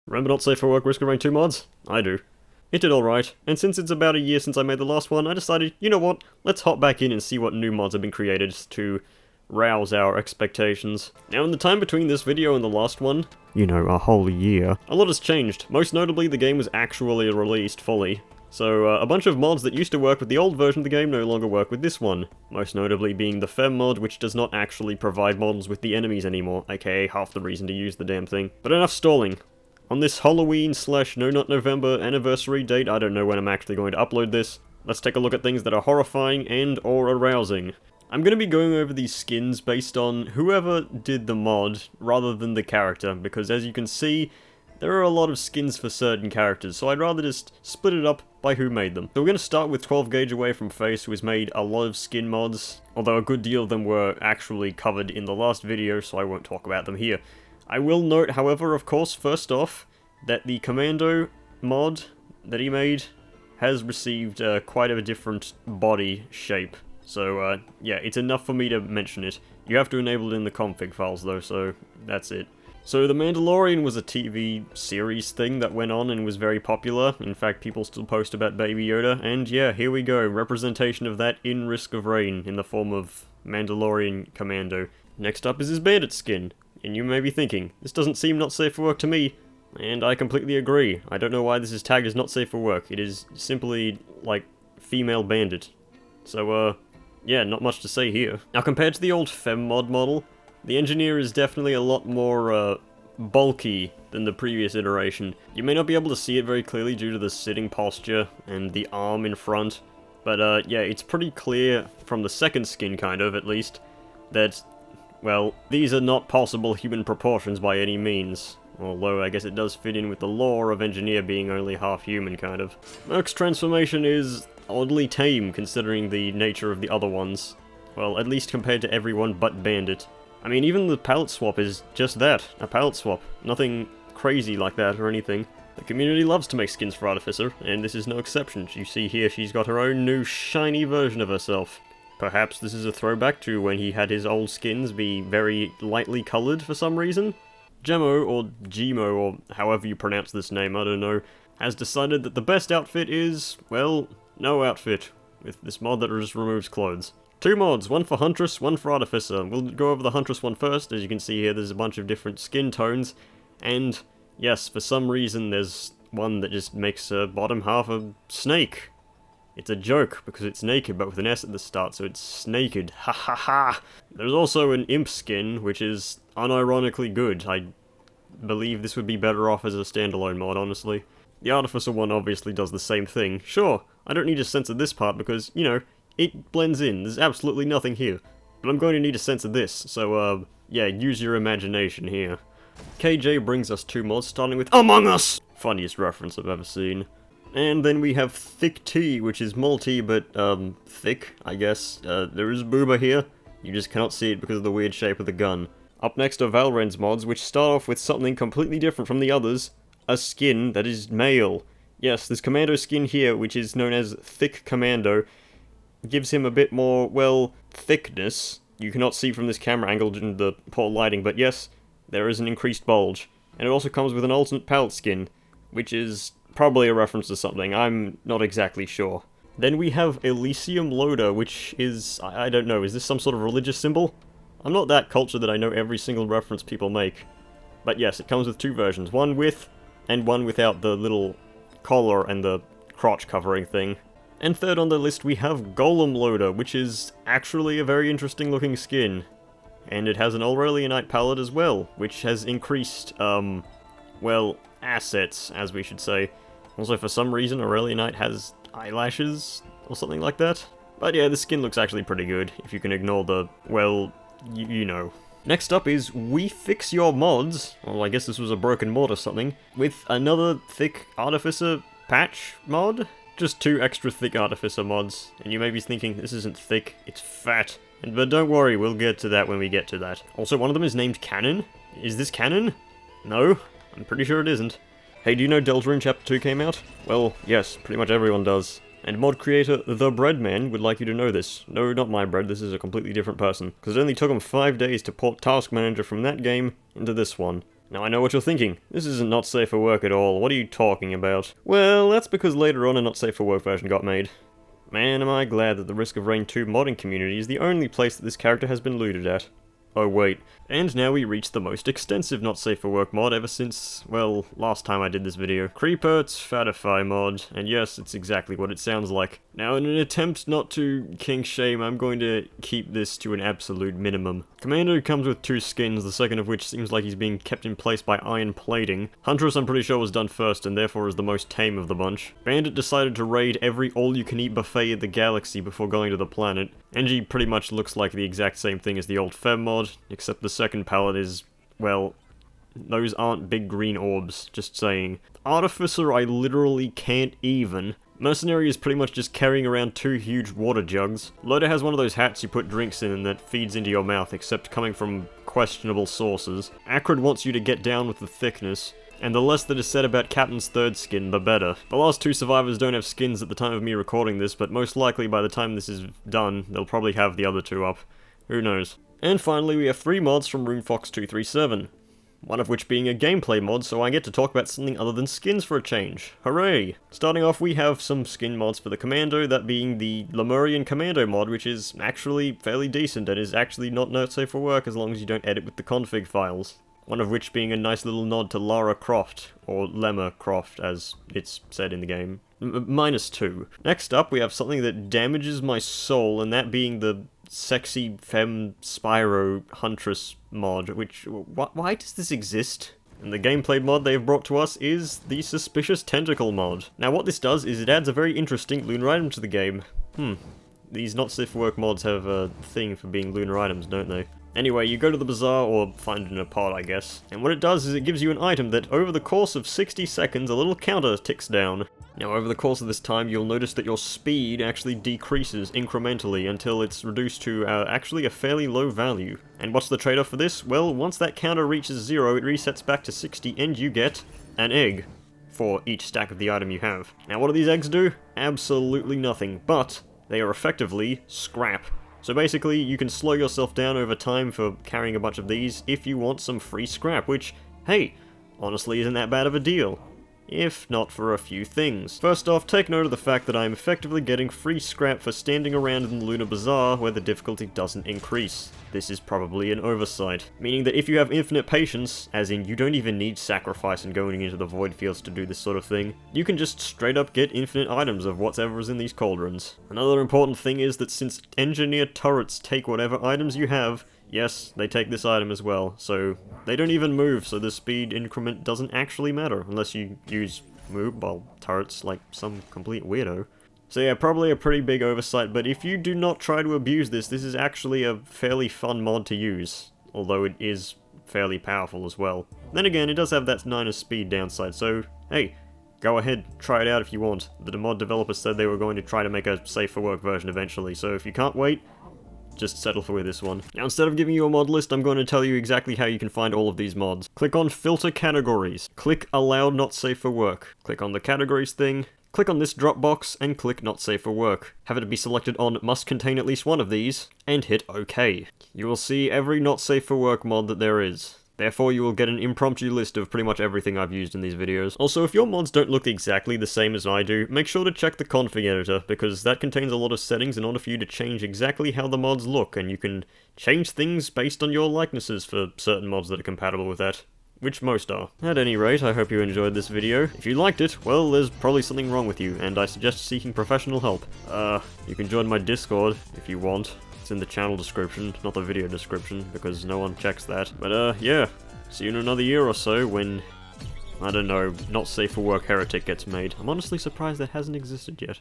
Remember Not Safe for Work Risk of Rain 2 mods? I do. It did alright, and since it's about a year since I made the last one, I decided, you know what, let's hop back in and see what new mods have been created to rouse our expectations. Now, in the time between this video and the last one, you know, a whole year, a lot has changed. Most notably, the game was actually released fully. So, a bunch of mods that used to work with the old version of the game no longer work with this one. Most notably being the Fem mod, which does not actually provide models with the enemies anymore, aka half the reason to use the damn thing. But enough stalling. On this Halloween / No Not November anniversary date, I don't know when I'm actually going to upload this, let's take a look at things that are horrifying and or arousing. I'm going to be going over these skins based on whoever did the mod, rather than the character, because as you can see, there are a lot of skins for certain characters, so I'd rather just split it up by who made them. So we're going to start with 12 Gauge Away from Face, who has made a lot of skin mods, although a good deal of them were actually covered in the last video, so I won't talk about them here. I will note, however, of course, first off, that the Commando mod that he made has received quite a different body shape. So, yeah, it's enough for me to mention it. You have to enable it in the config files, though, so that's it. So, The Mandalorian was a TV series thing that went on and was very popular. In fact, people still post about Baby Yoda, and yeah, here we go. Representation of that in Risk of Rain in the form of Mandalorian Commando. Next up is his bandit skin. And you may be thinking, this doesn't seem not safe for work to me, and I completely agree. I don't know why this is tagged as not safe for work. It is simply, like, female bandit. So, yeah, not much to say here. Now, compared to the old Fem mod model, the engineer is definitely a lot more, bulky than the previous iteration. You may not be able to see it very clearly due to the sitting posture and the arm in front, but, yeah, it's pretty clear from the second skin, kind of, at least, that, well, these are not possible human proportions by any means. Although, I guess it does fit in with the lore of Engineer being only half human, kind of. Merc's transformation is oddly tame, considering the nature of the other ones. Well, at least compared to everyone but Bandit. I mean, even the palette swap is just that, a palette swap. Nothing crazy like that or anything. The community loves to make skins for Artificer, and this is no exception. You see here, she's got her own new shiny version of herself. Perhaps this is a throwback to when he had his old skins be very lightly coloured for some reason? Gemo, or Gmo, or however you pronounce this name, I don't know, has decided that the best outfit is, well, no outfit, with this mod that just removes clothes. Two mods, one for Huntress, one for Artificer. We'll go over the Huntress one first. As you can see here, there's a bunch of different skin tones, and yes, for some reason there's one that just makes her bottom half a snake. It's a joke, because it's naked, but with an S at the start, so it's snaked. Ha ha ha! There's also an imp skin, which is unironically good. I believe this would be better off as a standalone mod, honestly. The Artificer one obviously does the same thing. Sure, I don't need to censor this part because, you know, it blends in. There's absolutely nothing here. But I'm going to need to censor this, so, yeah, use your imagination here. KJ brings us two mods, starting with Among Us! Funniest reference I've ever seen. And then we have Thick T, which is multi, but, thick, I guess. There is Booba here. You just cannot see it because of the weird shape of the gun. Up next are Valren's mods, which start off with something completely different from the others. A skin that is male. Yes, this Commando skin here, which is known as Thick Commando, gives him a bit more, well, thickness. You cannot see from this camera angle due to the poor lighting, but yes, there is an increased bulge. And it also comes with an alternate palette skin, which is probably a reference to something, I'm not exactly sure. Then we have Elysium Loader, which is, I don't know, is this some sort of religious symbol? I'm not that cultured that I know every single reference people make. But yes, it comes with two versions, one with, and one without the little collar and the crotch covering thing. And third on the list we have Golem Loader, which is actually a very interesting looking skin. And it has an Aurelianite palette as well, which has increased, well, assets, as we should say. Also, for some reason, Aurelianite has eyelashes, or something like that. But yeah, the skin looks actually pretty good, if you can ignore the, well, you know. Next up is We Fix Your Mods, well, I guess this was a broken mod or something, with another Thick Artificer patch mod? Just two extra Thick Artificer mods, and you may be thinking, this isn't thick, it's fat. But don't worry, we'll get to that when we get to that. Also, one of them is named Canon? Is this canon? No? I'm pretty sure it isn't. Hey, do you know Deltarune Chapter 2 came out? Well, yes, pretty much everyone does. And mod creator The Breadman would like you to know this. No, not my bread, this is a completely different person. Because it only took him 5 days to port Task Manager from that game into this one. Now I know what you're thinking, this isn't not safe for work at all, what are you talking about? Well, that's because later on a not safe for work version got made. Man, am I glad that the Risk of Rain 2 modding community is the only place that this character has been looted at. Oh wait, and now we reach the most extensive not safe for work mod ever since, well, last time I did this video. Creepert's Fatify mod, and yes, it's exactly what it sounds like. Now in an attempt not to kink shame, I'm going to keep this to an absolute minimum. Commando comes with 2 skins, the second of which seems like he's being kept in place by iron plating. Huntress I'm pretty sure was done first and therefore is the most tame of the bunch. Bandit decided to raid every all-you-can-eat buffet in the galaxy before going to the planet. Engie pretty much looks like the exact same thing as the old Fem mod, except the second palette is, well, those aren't big green orbs, just saying. Artificer I literally can't even. Mercenary is pretty much just carrying around 2 huge water jugs. Loader has one of those hats you put drinks in and that feeds into your mouth, except coming from questionable sources. Acrid wants you to get down with the thickness, and the less that is said about Captain's third skin, the better. The last 2 survivors don't have skins at the time of me recording this, but most likely by the time this is done, they'll probably have the other 2 up. Who knows? And finally we have 3 mods from RuneFox237. One of which being a gameplay mod, so I get to talk about something other than skins for a change. Hooray! Starting off, we have some skin mods for the Commando, that being the Lemurian Commando mod, which is actually fairly decent and is actually not safe for work as long as you don't edit with the config files. One of which being a nice little nod to Lara Croft, or Lemma Croft as it's said in the game. -2. Next up, we have something that damages my soul, and that being the Sexy Femme Spyro Huntress mod, which, why does this exist? And the gameplay mod they've brought to us is the Suspicious Tentacle mod. Now what this does is it adds a very interesting lunar item to the game. These not safe for work mods have a thing for being lunar items, don't they? Anyway, you go to the bazaar, or find it in a pod, I guess, and what it does is it gives you an item that, over the course of 60 seconds, a little counter ticks down. Now, over the course of this time, you'll notice that your speed actually decreases incrementally until it's reduced to actually a fairly low value. And what's the trade-off for this? Well, once that counter reaches 0, it resets back to 60, and you get an egg for each stack of the item you have. Now, what do these eggs do? Absolutely nothing, but they are effectively scrap. So basically, you can slow yourself down over time for carrying a bunch of these if you want some free scrap, which, hey, honestly isn't that bad of a deal. If not for a few things. First off, take note of the fact that I'm effectively getting free scrap for standing around in the Lunar Bazaar where the difficulty doesn't increase. This is probably an oversight, meaning that if you have infinite patience, as in you don't even need sacrifice and going into the void fields to do this sort of thing, you can just straight up get infinite items of whatever is in these cauldrons. Another important thing is that since engineered turrets take whatever items you have, yes, they take this item as well, so they don't even move, so the speed increment doesn't actually matter, unless you use mobile turrets like some complete weirdo. So yeah, probably a pretty big oversight, but if you do not try to abuse this, this is actually a fairly fun mod to use, although it is fairly powerful as well. Then again, it does have that 9 speed downside, so hey, go ahead, try it out if you want. The mod developers said they were going to try to make a safe for work version eventually, so if you can't wait, just settle for this one. Now instead of giving you a mod list, I'm going to tell you exactly how you can find all of these mods. Click on Filter Categories. Click Allow Not Safe for Work. Click on the Categories thing. Click on this drop box and click Not Safe for Work. Have it be selected on Must Contain at least one of these, and hit OK. You will see every Not Safe for Work mod that there is. Therefore, you will get an impromptu list of pretty much everything I've used in these videos. Also, if your mods don't look exactly the same as I do, make sure to check the config editor, because that contains a lot of settings in order for you to change exactly how the mods look, and you can change things based on your likenesses for certain mods that are compatible with that. Which most are. At any rate, I hope you enjoyed this video. If you liked it, well, there's probably something wrong with you, and I suggest seeking professional help. You can join my Discord if you want. It's in the channel description, not the video description, because no one checks that. But yeah, see you in another year or so when, I don't know, Not Safe for Work Heretic gets made. I'm honestly surprised that hasn't existed yet.